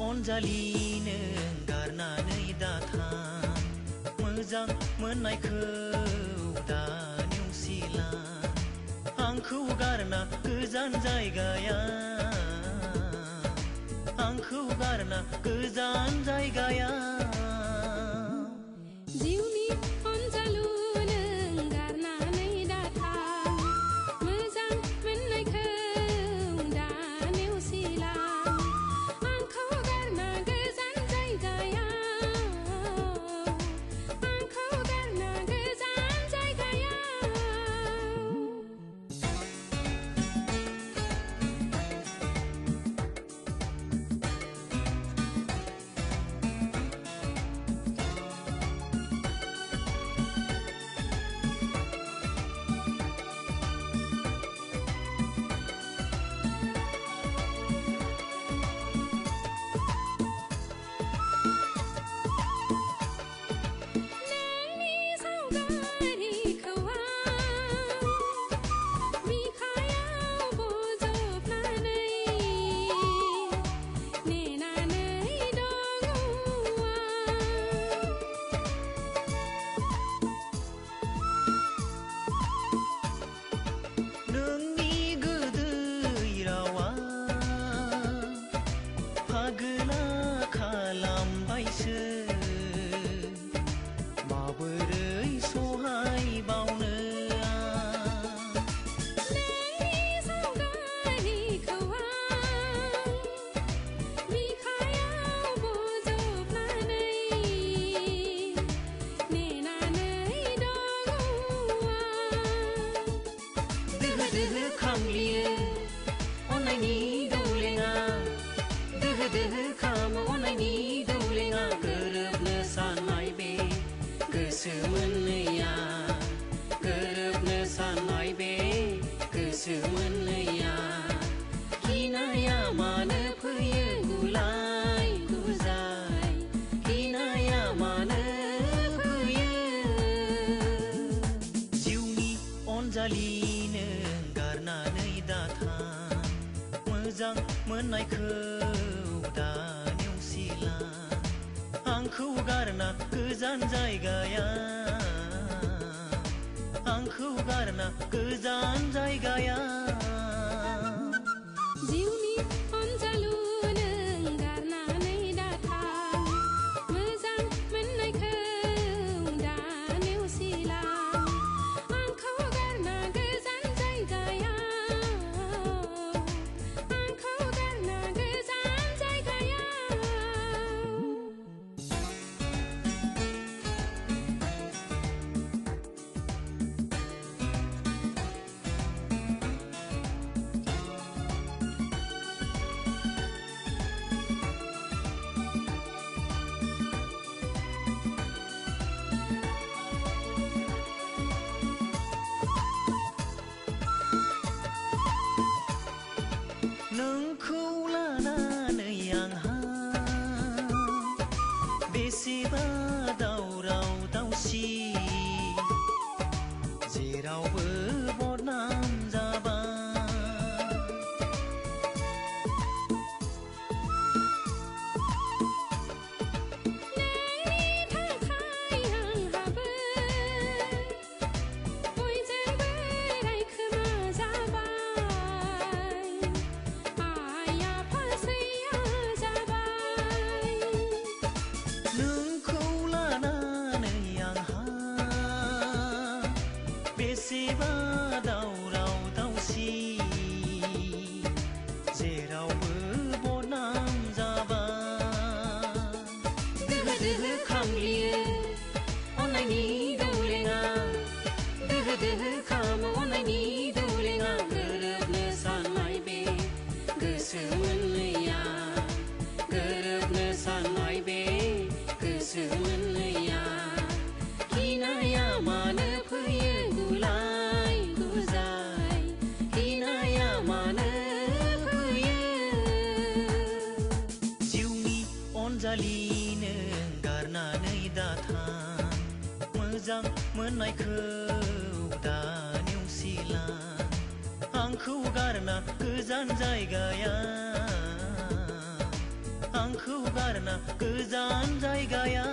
अनजालिनो गारनानै दाथां मोजां मोननायखौ दा नेवसिला आंखौ गारना गोजान जायगायाव आंखौ गारना गोजान जायगायाव जिउनि अनजालु नों गारनानै दाथां मोजां मोननायखौ दा नेवसिला आंखौ गारना गोजान जायगायाव आंखौ गारना गोजान जायगायाव माबोरै सहाय बावनो नोंनि सावगारिखौ आं बिखायाव बजबनानै नेनानै दङ दोहो दोहो खामग्लियो अननायनि दौलेङा दोहो दोहो खामो अननायनि दौलेङा गोरोबनो साननाय बे गोसो मोननैया गोरोबनो साननाय बे गोसो मोननैया गिनाया मानो फैयो गुलाय गुजाय गिनाया मानो फैयो जिउनि अनजालिनो गारनानै दाथां मोजां मोननायखौ दा नेवसिला आंखौ गारना गोजान जायगायाव आंखौ गारना गोजान जायगायाव जिउनि अनजालु नों गारनानै दाथां मोजां मोननायखौ दा नेवसिला आंखौ गारना गोजान जायगायाव आंखौ गारना गोजान जायगायाव मोनैया गोरोबनो साननाय बे गोसो मोननैया गिनाया मानो फैयो गुलाय गुजाय गिनाया मानो फैयो जिउनि अनजालि नों गारनानै दाथां मोजां मोननायखौ दा नेवसिलां आंखौ गारना गोजान जायगाया आंखौ गारना गोजान जायगाया